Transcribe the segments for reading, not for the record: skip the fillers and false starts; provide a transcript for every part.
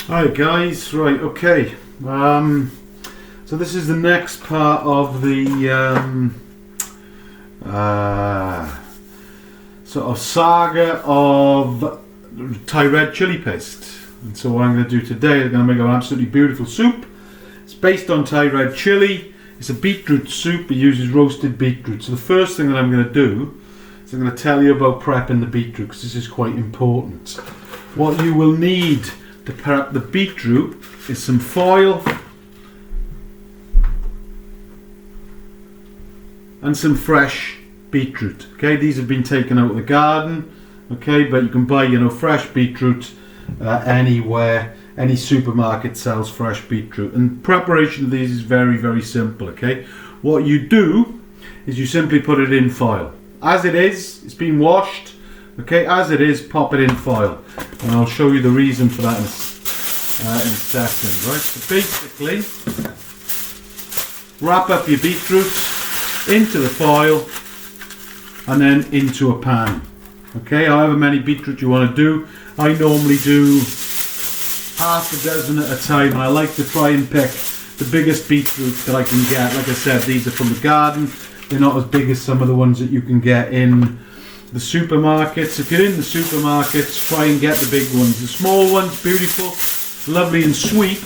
Hi guys, right, okay. So this is the next part of the sort of saga of Thai red chili paste. And so what I'm going to do today is going to make an absolutely beautiful soup. It's based on Thai red chili. It's a beetroot soup. It uses roasted beetroot. So the first thing that I'm going to do is I'm going to tell you about prepping the beetroot, because this is quite important. What you will need to prep the beetroot is some foil and some fresh beetroot. Okay, these have been taken out of the garden. Okay, but you can buy, fresh beetroot anywhere. Any supermarket sells fresh beetroot, and preparation of these is very, very simple. Okay, what you do is you simply put it in foil as it is. It's been washed. Okay, as it is, pop it in foil, and I'll show you the reason for that in a second. Right, so basically, wrap up your beetroot into the foil and then into a pan. Okay, however many beetroot you want to do. I normally do half a dozen at a time, and I like to try and pick the biggest beetroot that I can get. Like I said, these are from the garden. They're not as big as some of the ones that you can get in the supermarkets. If you're in the supermarkets, try and get the big ones. The small ones, beautiful, lovely and sweet,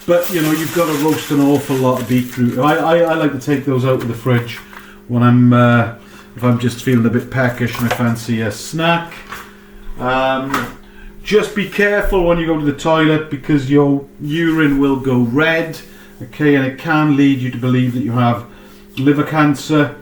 but you've got to roast an awful lot of beetroot. I like to take those out of the fridge when if I'm just feeling a bit peckish and I fancy a snack. Just be careful when you go to the toilet, because your urine will go red, okay, and it can lead you to believe that you have liver cancer,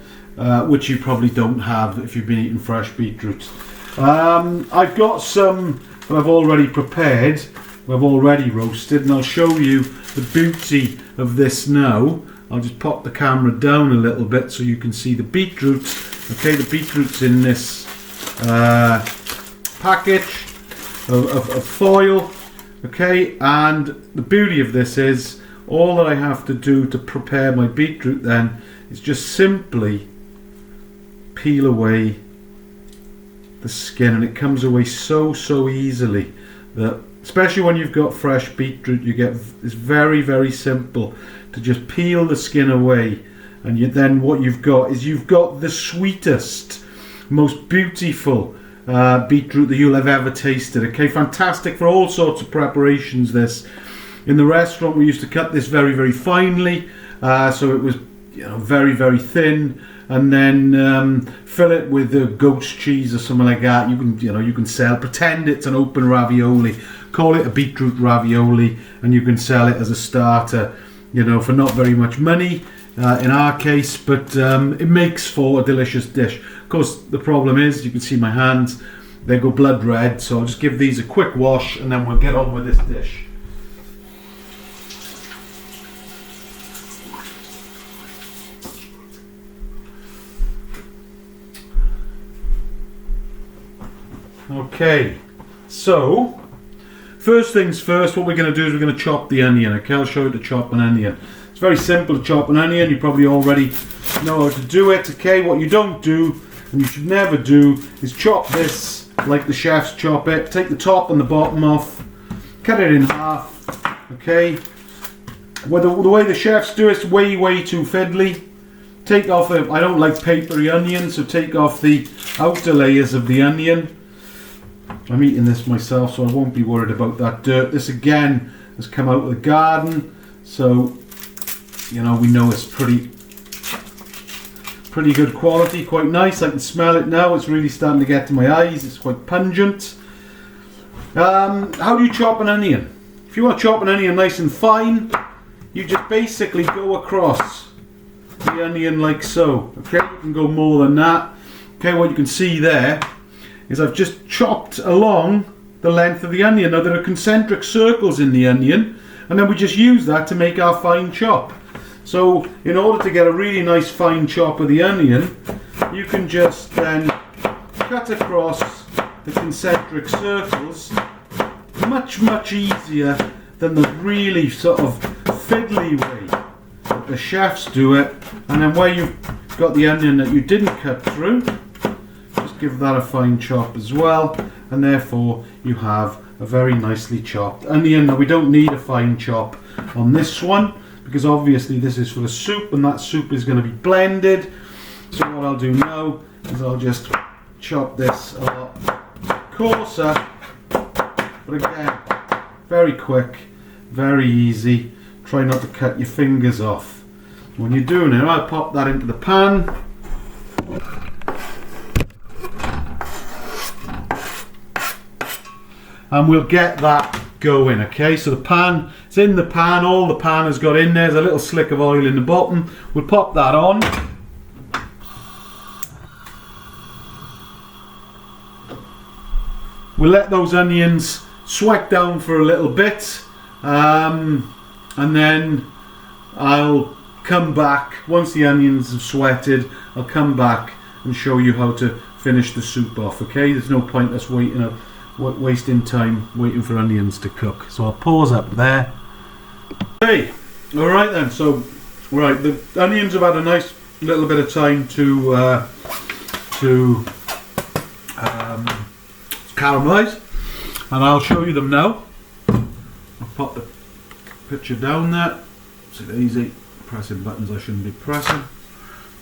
which you probably don't have if you've been eating fresh beetroot. I've got some that I've already prepared, I've already roasted, and I'll show you the beauty of this now. I'll just pop the camera down a little bit so you can see the beetroot. Okay, the beetroot's in this package of foil. Okay, and the beauty of this is all that I have to do to prepare my beetroot then is just simply peel away the skin, and it comes away so easily that, especially when you've got fresh beetroot, it's very, very simple to just peel the skin away, and then what you've got the sweetest, most beautiful beetroot that you'll have ever tasted. Okay, fantastic for all sorts of preparations. This, in the restaurant, we used to cut this very, very finely, so it was very, very thin, and then fill it with goat's cheese or something like that. You can pretend it's an open ravioli, call it a beetroot ravioli, and you can sell it as a starter, for not very much money in our case, but it makes for a delicious dish. Of course, the problem is, you can see my hands, they go blood red, so I'll just give these a quick wash and then we'll get on with this dish. Okay, so first things first, what we're going to do is we're going to chop the onion. Okay, I'll show you to chop an onion. It's very simple to chop an onion. You probably already know how to do it. Okay, what you don't do, and you should never do, is chop this like the chefs chop it. Take the top and the bottom off, cut it in half. Okay, well, the way the chefs do it's way too fiddly. Take off I don't like papery onions, so take off the outer layers of the onion. I'm eating this myself, so I won't be worried about that dirt. This again has come out of the garden, so we know it's pretty good quality, quite nice. I can smell it now. It's really starting to get to my eyes. It's quite pungent. How do you chop an onion? If you want to chop an onion nice and fine, you just basically go across the onion like so. Okay, you can go more than that. Okay, what you can see there is I've just chopped along the length of the onion. Now there are concentric circles in the onion, and then we just use that to make our fine chop. So in order to get a really nice fine chop of the onion, you can just then cut across the concentric circles much easier than the really sort of fiddly way that the chefs do it. And then where you've got the onion that you didn't cut through, give that a fine chop as well, and therefore you have are very nicely chopped. Onion, now we don't need a fine chop on this one because obviously this is for the soup and that soup is going to be blended. So what I'll do now is I'll just chop this a lot coarser, but again, very quick, very easy. Try not to cut your fingers off when you're doing it. I'll pop that into the pan. And we'll get that going, okay? So the pan, it's in the pan, all the pan has got in there. There's a little slick of oil in the bottom. We'll pop that on. We'll let those onions sweat down for a little bit. And then I'll come back, once the onions have sweated, I'll come back and show you how to finish the soup off, okay? There's no point us wasting time waiting for onions to cook. So I'll pause up there. Okay, alright then, so right, the onions have had a nice little bit of time to caramelise, and I'll show you them now. I'll pop the picture down there. It's easy, pressing buttons I shouldn't be pressing.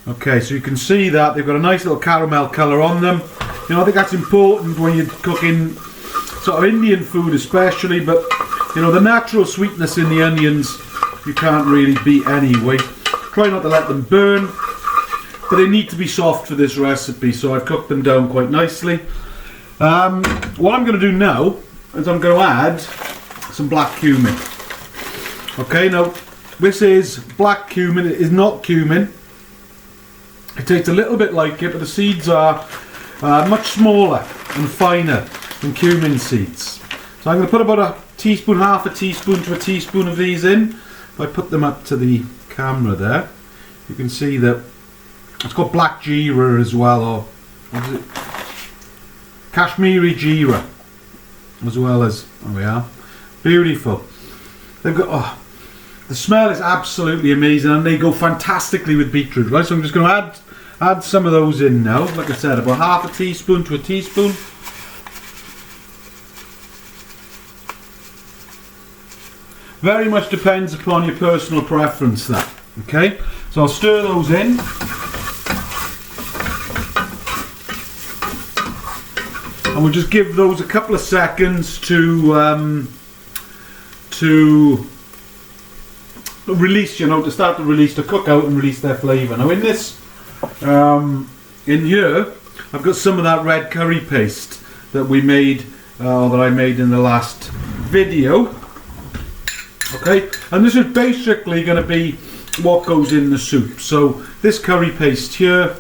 Okay, so you can see that they've got a nice little caramel colour on them. You know, I think that's important when you're cooking sort of Indian food especially, but you know, the natural sweetness in the onions you can't really beat anyway. Try not to let them burn, but they need to be soft for this recipe, so I've cooked them down quite nicely. What I'm going to do now is I'm going to add some black cumin. Okay, now this is black cumin, it is not cumin. It tastes a little bit like it, but the seeds are much smaller and finer than cumin seeds. So I'm going to put about a teaspoon, half a teaspoon to a teaspoon of these in. If I put them up to the camera there, you can see that it's got black jeera as well, or what is it? Kashmiri jeera, as well as, there we are, beautiful. They've got, the smell is absolutely amazing, and they go fantastically with beetroot, right? So I'm just going to add some of those in now. Like I said, about half a teaspoon to a teaspoon. Very much depends upon your personal preference, that. Okay, so I'll stir those in. And we'll just give those a couple of seconds to release, you know, to start to release, to cook out and release their flavour. Now in this, in here, I've got some of that red curry paste that we made, that I made in the last video. Okay, and this is basically going to be what goes in the soup. So this curry paste here,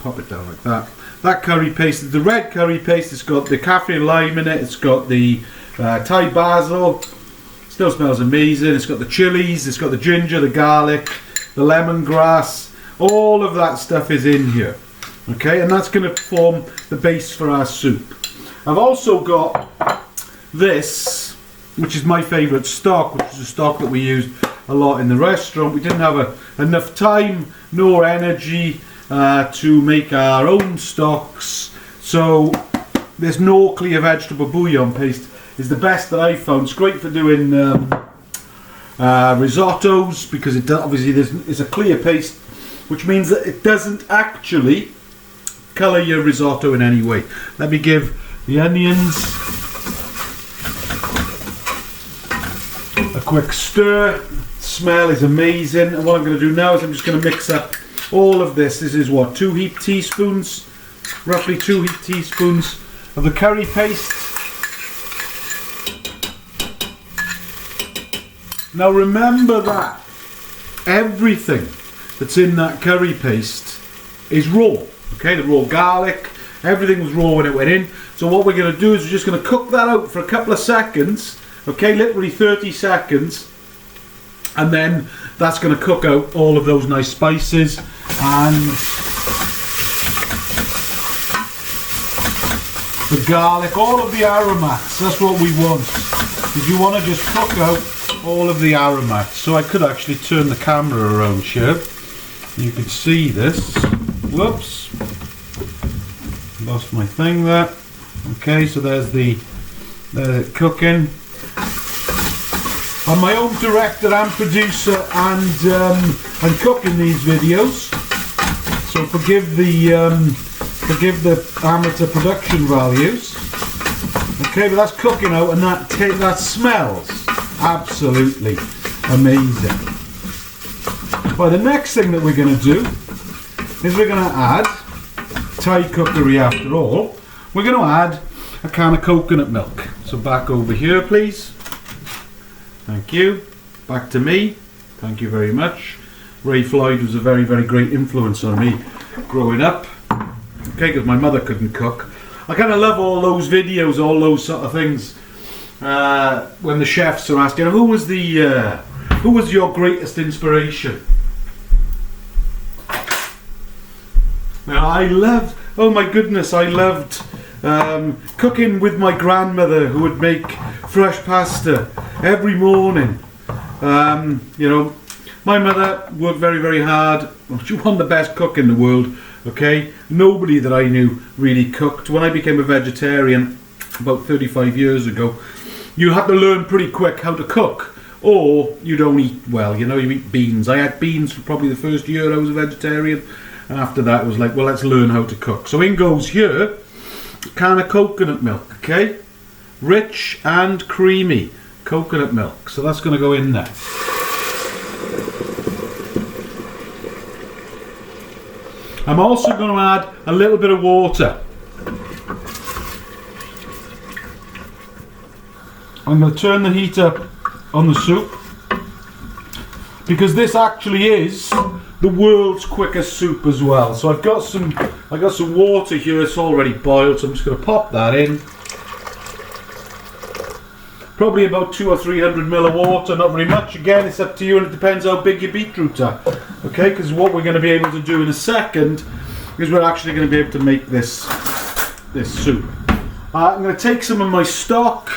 pop it down like that. That curry paste is the red curry paste. It's got the kaffir lime in it. It's got the Thai basil. Still smells amazing. It's got the chilies. It's got the ginger, the garlic, the lemongrass. All of that stuff is in here. Okay, and that's going to form the base for our soup. I've also got this, which is my favourite stock, which is a stock that we used a lot in the restaurant. We didn't have enough time nor energy to make our own stocks, so this no clear vegetable bouillon paste is the best that I've found. It's great for doing risottos, because it obviously it's a clear paste, which means that it doesn't actually colour your risotto in any way. Let me give the onions a quick stir. The smell is amazing, and what I'm going to do now is I'm just going to mix up all of this. This is what, 2 heaped teaspoons, roughly 2 heaped teaspoons of the curry paste. Now remember that everything that's in that curry paste is raw. Okay, the raw garlic, everything was raw when it went in. So what we're going to do is we're just going to cook that out for a couple of seconds. Okay, literally 30 seconds. And then that's going to cook out all of those nice spices and the garlic, all of the aromats. That's what we want. Because you want to just cook out all of the aromats. So I could actually turn the camera around here. You can see this. Whoops. Lost my thing there. Okay, so there's the cooking. I'm my own director and producer and cooking these videos, so forgive the amateur production values. Okay, but that's cooking out, and that smells absolutely amazing. Well, the next thing that we're going to do is we're going to add Thai cookery. After all, we're going to add a can of coconut milk. So back over here, please. Thank you. Back to me. Thank you very much. Ray Floyd was a very, very great influence on me growing up. Okay, because my mother couldn't cook. I kind of love all those videos, all those sort of things. When the chefs are asking, who was your greatest inspiration? Now, oh my goodness, I loved cooking with my grandmother, who would make fresh pasta every morning. You know, my mother worked very, very hard. She wasn't the best cook in the world. Okay, nobody that I knew really cooked. When I became a vegetarian about 35 years ago, you had to learn pretty quick how to cook, or you don't eat well. You know, you eat beans. I had beans for probably the first year I was a vegetarian, and after that it was like, well, let's learn how to cook. So in goes here a can of coconut milk. Okay, rich and creamy coconut milk. So that's going to go in there. I'm also going to add a little bit of water. I'm going to turn the heat up on the soup, because this actually is the world's quickest soup as well. So I've got some water here. It's already boiled, so I'm just going to pop that in. Probably about 200 or 300 ml of water, not very much. Again, it's up to you, and it depends how big your beetroots are. Okay, because what we're going to be able to do in a second is we're actually going to be able to make this soup. I'm going to take some of my stock.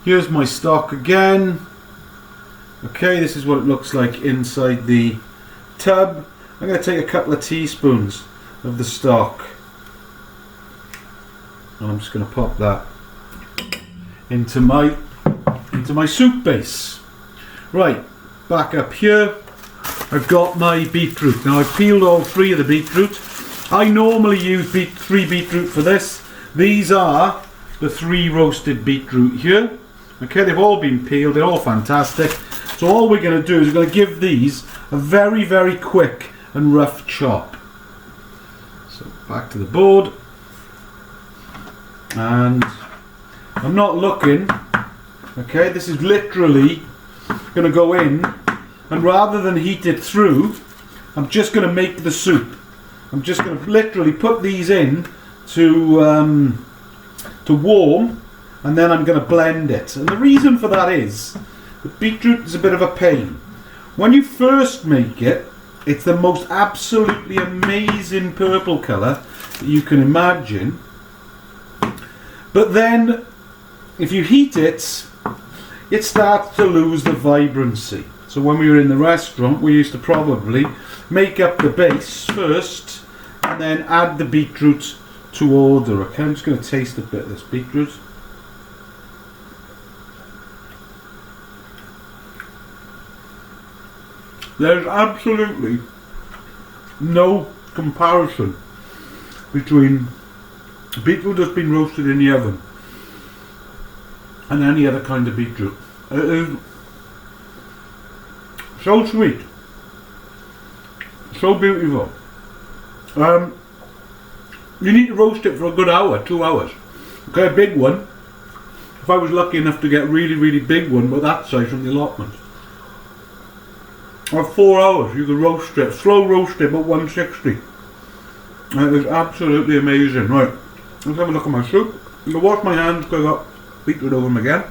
Here's my stock again. Okay, this is what it looks like inside the tub. I'm going to take a couple of teaspoons of the stock, and I'm just going to pop that into my soup base. Right, back up here, I've got my beetroot. Now I've peeled all three of the beetroot. I normally use three beetroot for this. These are the 3 roasted beetroot here. Okay, they've all been peeled, they're all fantastic. So all we're going to do is we're going to give these a very, very quick and rough chop. So back to the board, and I'm not looking. Okay, this is literally going to go in, and rather than heat it through, I'm just going to make the soup. I'm just going to literally put these in to warm, and then I'm going to blend it. And the reason for that is the beetroot is a bit of a pain. When you first make it, it's the most absolutely amazing purple colour that you can imagine. But then, if you heat it, it starts to lose the vibrancy. So when we were in the restaurant, we used to probably make up the base first and then add the beetroot to order. Okay, I'm just going to taste a bit of this beetroot. There's absolutely no comparison between beetroot that's been roasted in the oven and any other kind of beetroot. It is so sweet, so beautiful. You need to roast it for a good hour, 2 hours. Okay, a big one. If I was lucky enough to get a really, really big one, but that size from the allotment, or 4 hours, you can roast it, slow roast it, about 160. It is absolutely amazing. Right, let's have a look at my soup. I'm going to wash my hands because I've got beetroot over them again.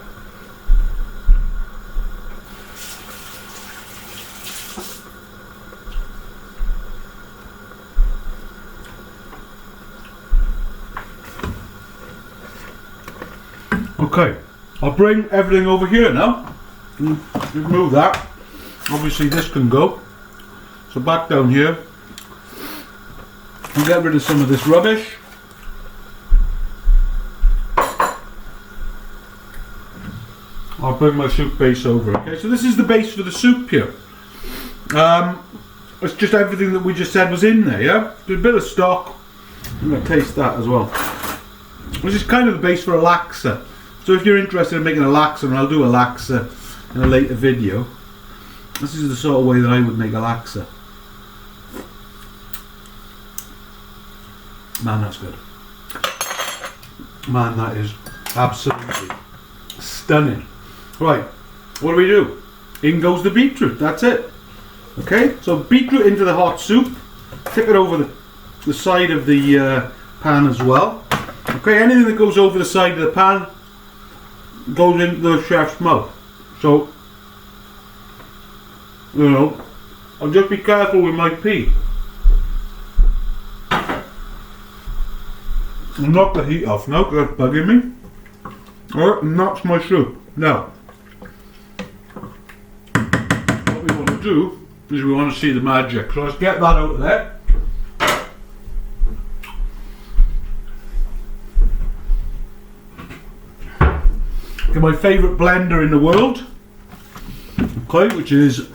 Okay, I'll bring everything over here now. Just move that. Obviously this can go. So back down here. I'll get rid of some of this rubbish. bring my soup base over. Okay, so this is the base for the soup here. It's just everything that we just said was in there, yeah? There's a bit of stock. I'm going to taste that as well. This is kind of the base for a laksa. So if you're interested in making a laksa, and I'll do a laksa in a later video, this is the sort of way that I would make a laksa. Man, that's good. Man, that is absolutely stunning. Right, what do? In goes the beetroot, that's it. Okay, so beetroot into the hot soup. Tip it over the side of the pan as well. Okay, anything that goes over the side of the pan goes into the chef's mouth. So, you know, I'll just be careful with my pea. I'll knock the heat off now because that's bugging me. Alright, and that's my soup. Now, what we want to do is we want to see the magic. So let's get that out of there. Get my favourite blender in the world. Okay, which is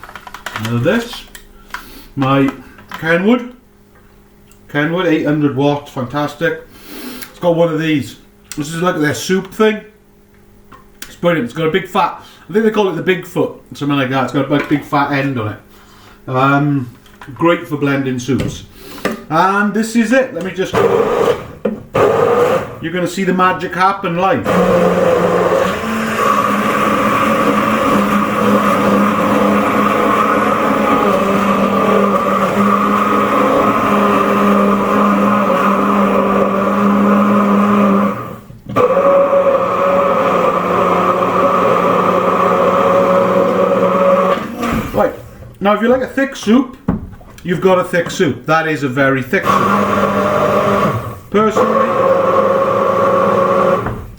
this. My Kenwood 800 watt, fantastic. It's got one of these. This is like their soup thing. It's brilliant. It's got a big fat, I think they call it the Bigfoot, something like that. It's got a big fat end on it. Great for blending soups. And this is it. Let me just, you're going to see the magic happen live. Now if you like a thick soup, you've got a thick soup. That is a very thick soup. Personally,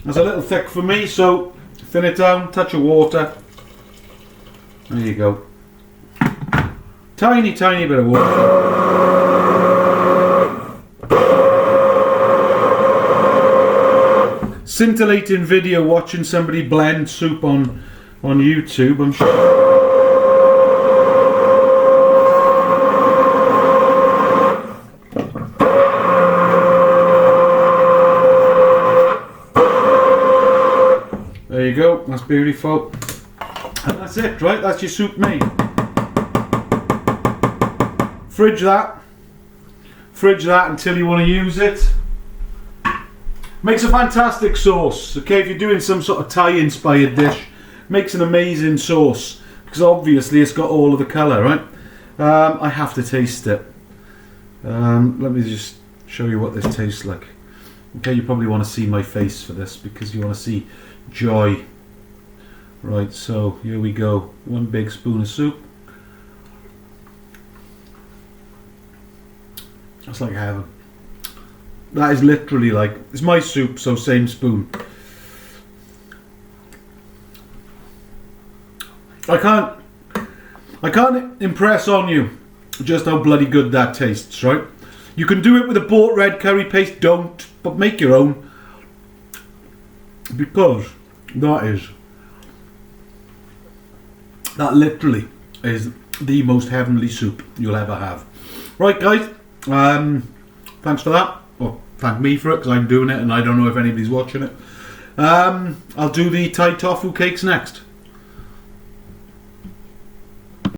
it's a little thick for me, so thin it down, touch of water. There you go. Tiny, tiny bit of water. Scintillating video watching somebody blend soup on YouTube, I'm sure. There you go, that's beautiful. And that's it, right? That's your soup made. Fridge that until you want to use it. Makes a fantastic sauce. Okay, if you're doing some sort of Thai inspired dish, makes an amazing sauce because obviously it's got all of the colour, right? I have to taste it. Let me just show you what this tastes like. Okay, you probably want to see my face for this because you want to see joy. Right, so here we go. One big spoon of soup. That's like heaven. That is literally like, it's my soup, so same spoon. I can't impress on you just how bloody good that tastes, right? You can do it with a bought red curry paste, don't, but make your own. Because that literally is the most heavenly soup you'll ever have. Right guys, thanks for that. Well, thank me for it because I'm doing it and I don't know if anybody's watching it. I'll do the Thai tofu cakes next.